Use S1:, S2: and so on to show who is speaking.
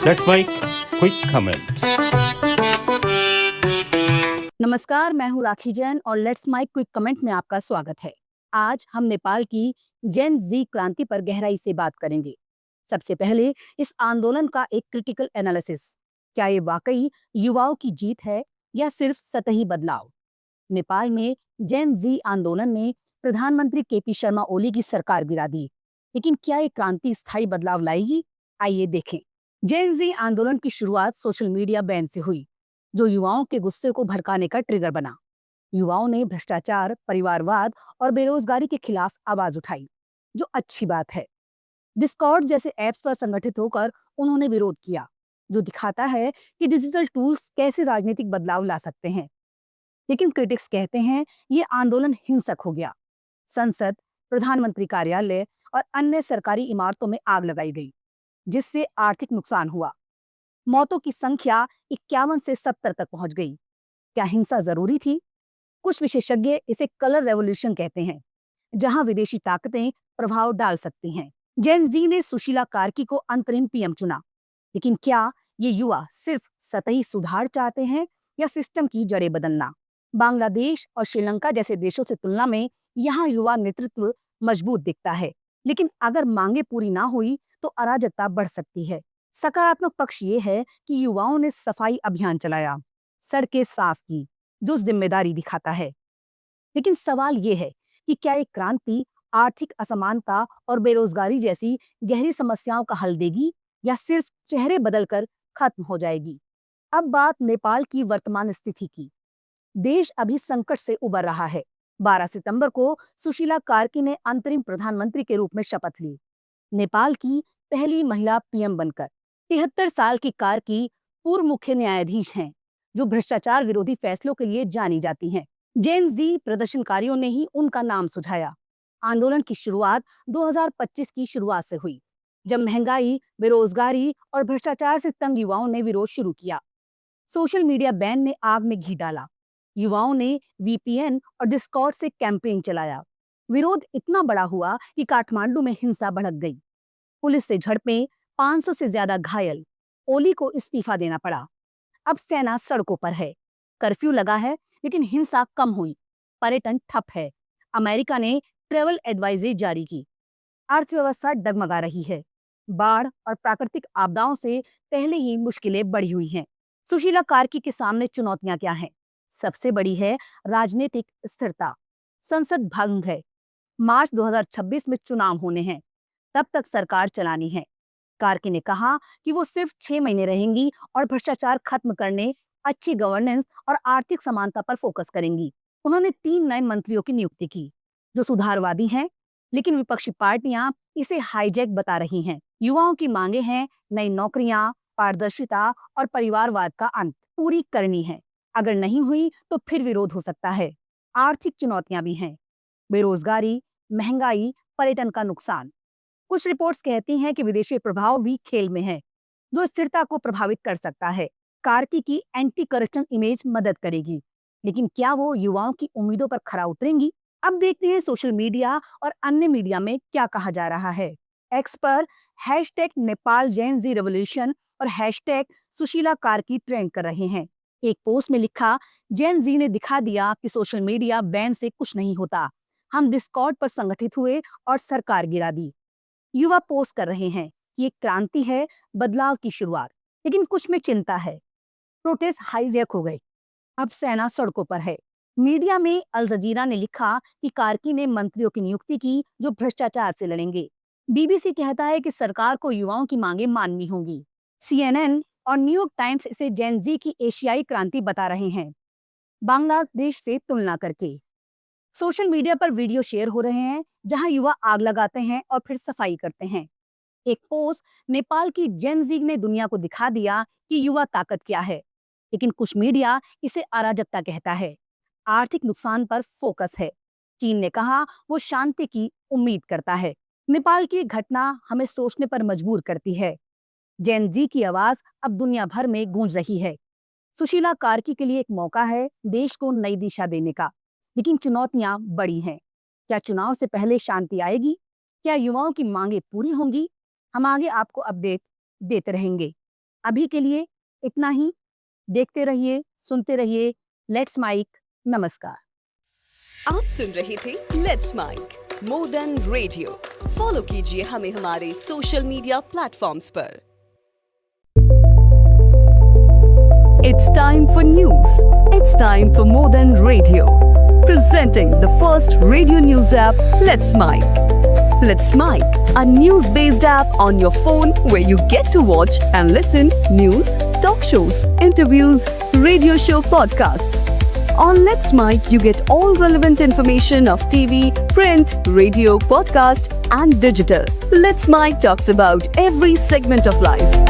S1: Let's make quick comment.
S2: नमस्कार, मैं हूँ राखी जैन और लेट्स माय क्विक कमेंट में आपका स्वागत है। आज हम नेपाल की जेन जी क्रांति पर गहराई से बात करेंगे। सबसे पहले इस आंदोलन का एक क्रिटिकल एनालिसिस। क्या ये वाकई युवाओं की जीत है या सिर्फ सतही बदलाव? नेपाल में जेन जी आंदोलन ने प्रधानमंत्री केपी शर्मा ओली की सरकार गिरा दी, लेकिन क्या ये क्रांति स्थायी बदलाव लाएगी? आइए देखें। जेन जी आंदोलन की शुरुआत सोशल मीडिया बैन से हुई, जो युवाओं के गुस्से को भड़काने का ट्रिगर बना। युवाओं ने भ्रष्टाचार, परिवारवाद और बेरोजगारी के खिलाफ आवाज उठाई, जो अच्छी बात है। डिस्कॉर्ड जैसे ऐप्स पर संगठित होकर उन्होंने विरोध किया, जो दिखाता है कि डिजिटल टूल्स कैसे राजनीतिक बदलाव ला सकते हैं। लेकिन क्रिटिक्स कहते हैं ये आंदोलन हिंसक हो गया। संसद, प्रधानमंत्री कार्यालय और अन्य सरकारी इमारतों में आग लगाई गई, जिससे आर्थिक नुकसान हुआ। मौतों की संख्या 51 से 70 तक पहुंच गई। क्या हिंसा जरूरी थी? कुछ विशेषज्ञ इसे कलर रेवोल्यूशन कहते हैं, जहां विदेशी ताकतें प्रभाव डाल सकती हैं। जेन जी ने सुशीला कार्की को अंतरिम पीएम चुना, लेकिन क्या ये युवा सिर्फ सतही सुधार चाहते हैं या सिस्टम की जड़ें बदलना? बांग्लादेश और श्रीलंका जैसे देशों से तुलना में यहाँ युवा नेतृत्व मजबूत दिखता है, लेकिन अगर मांगे पूरी ना हुई तो अराजकता बढ़ सकती है। सकारात्मक पक्ष ये है कि युवाओं ने सफाई अभियान चलाया, सड़कें साफ की, जो जिम्मेदारी दिखाता है। लेकिन सवाल ये है कि क्या ये क्रांति आर्थिक असमानता और बेरोजगारी जैसी गहरी समस्याओं का हल देगी या सिर्फ चेहरे बदलकर खत्म हो जाएगी? अब बात नेपाल की वर्तमान स्थिति की। देश अभी संकट से उबर रहा है। 12 सितंबर को सुशीला कार्की ने अंतरिम प्रधानमंत्री के रूप में शपथ ली, नेपाल की पहली महिला पीएम बनकर। 73 साल की कार्की पूर्व मुख्य न्यायाधीश हैं, जो भ्रष्टाचार विरोधी फैसलों के लिए जानी जाती हैं। जेन जी प्रदर्शनकारियों ने ही उनका नाम सुझाया। आंदोलन की शुरुआत 2025 की शुरुआत से हुई, जब महंगाई, बेरोजगारी और भ्रष्टाचार से तंग युवाओं ने विरोध शुरू किया। सोशल मीडिया बैन ने आग में घी डाला। युवाओं ने वीपीएन और डिस्कॉर्ड से कैंपेन चलाया। विरोध इतना बड़ा हुआ कि काठमांडू में हिंसा भड़क गई। पुलिस से झड़पें, 500 से ज्यादा घायल। ओली को इस्तीफा देना पड़ा। अब सेना सड़कों पर है। कर्फ्यू लगा है, लेकिन हिंसा कम हुई। पर्यटन ठप है। अमेरिका ने ट्रेवल एडवाइजरी जारी की। अर्थव्यवस्था डगमगा रही है। बाढ़ और प्राकृतिक आपदाओं से पहले ही मुश्किलें बढ़ी हुई हैं। सुशीला कार्की के सामने चुनौतियां क्या हैं? सबसे बड़ी है राजनीतिक स्थिरता। संसद भंग है। मार्च 2026 में चुनाव होने हैं। तब तक सरकार चलानी है। कार्की ने कहा कि वो सिर्फ 6 महीने रहेंगी और भ्रष्टाचार खत्म करने, अच्छी गवर्नेंस और आर्थिक समानता पर फोकस करेंगी। उन्होंने 3 नए मंत्रियों की नियुक्ति की, जो सुधारवादी हैं, लेकिन विपक्षी पार्टियां इसे हाईजैक बता रही हैं। युवाओं की मांगे हैं नई नौकरियां, पारदर्शिता और परिवारवाद का अंत पूरी करनी है। अगर नहीं हुई तो फिर विरोध हो सकता है। आर्थिक चुनौतियां भी हैं, बेरोजगारी, महंगाई, पर्यटन का नुकसान। कुछ रिपोर्ट्स कहती हैं कि विदेशी प्रभाव भी खेल में है, जो स्थिरता को प्रभावित कर सकता है। कार्की की एंटी करप्शन इमेज मदद करेगी, लेकिन क्या वो युवाओं की उम्मीदों पर खरा उतरेंगी? अब देखते हैं सोशल मीडिया और अन्य मीडिया में क्या कहा जा रहा है। एक्स पर हैशटैग नेपाल जेन जी रेवोल्यूशन और हैशटैग सुशीला कार्की ट्रेंड कर रहे हैं। एक पोस्ट में लिखा, जेन जी ने दिखा दिया कि सोशल मीडिया बैन से कुछ नहीं होता। हम डिस्कॉर्ड पर संगठित हुए और सरकार गिरा दी। युवा पोस्ट कर रहे हैं कि ये क्रांति है, बदलाव की शुरुआत। लेकिन कुछ में चिंता है। प्रोटेस्ट हाईजैक हो गए। अब सेना सड़कों पर है। मीडिया में अल जजीरा ने लिखा कि कार्की ने मंत्रियों की नियुक्ति की, जो भ्रष्टाचार से लड़ेंगे। बीबीसी कहता है कि सरकार को युवाओं की मांगे माननी होंगी। सीएनएन और न्यूयॉर्क टाइम्स इसे जेन जी की एशियाई क्रांति बता रहे हैं, बांग्लादेश से तुलना करके। सोशल मीडिया पर वीडियो शेयर हो रहे हैं, जहां युवा आग लगाते हैं और फिर सफाई करते हैं। एक पोस्ट, नेपाल की जेन जी ने दुनिया को दिखा दिया कि युवा ताकत क्या है, लेकिन कुछ मीडिया इसे अराजकता कहता है। आर्थिक नुकसान पर फोकस है। चीन ने कहा वो शांति की उम्मीद करता है। नेपाल की घटना हमें सोचने पर मजबूर करती है। जेन जी की आवाज अब दुनिया भर में गूंज रही है। सुशीला कार्की के लिए एक मौका है देश को नई दिशा देने का, लेकिन चुनौतियां बड़ी हैं। क्या चुनाव से पहले शांति आएगी? क्या युवाओं की मांगे पूरी होंगी? हम आगे आपको अपडेट देते रहेंगे। अभी के लिए इतना ही। देखते रहिए, सुनते रहिए लेट्स माइक। नमस्कार।
S3: आप सुन रहे थे let's mike more than radio. Follow कीजिए हमें हमारे सोशल मीडिया प्लेटफॉर्म्स पर। It's time for news. It's time for more than radio. Presenting the first radio news app, Let's Mic. Let's Mic, a news-based app on your phone where you get to watch and listen news, talk shows, interviews, radio show podcasts. On Let's Mic, you get all relevant information of TV, print, radio, podcast, and digital. Let's Mic talks about every segment of life.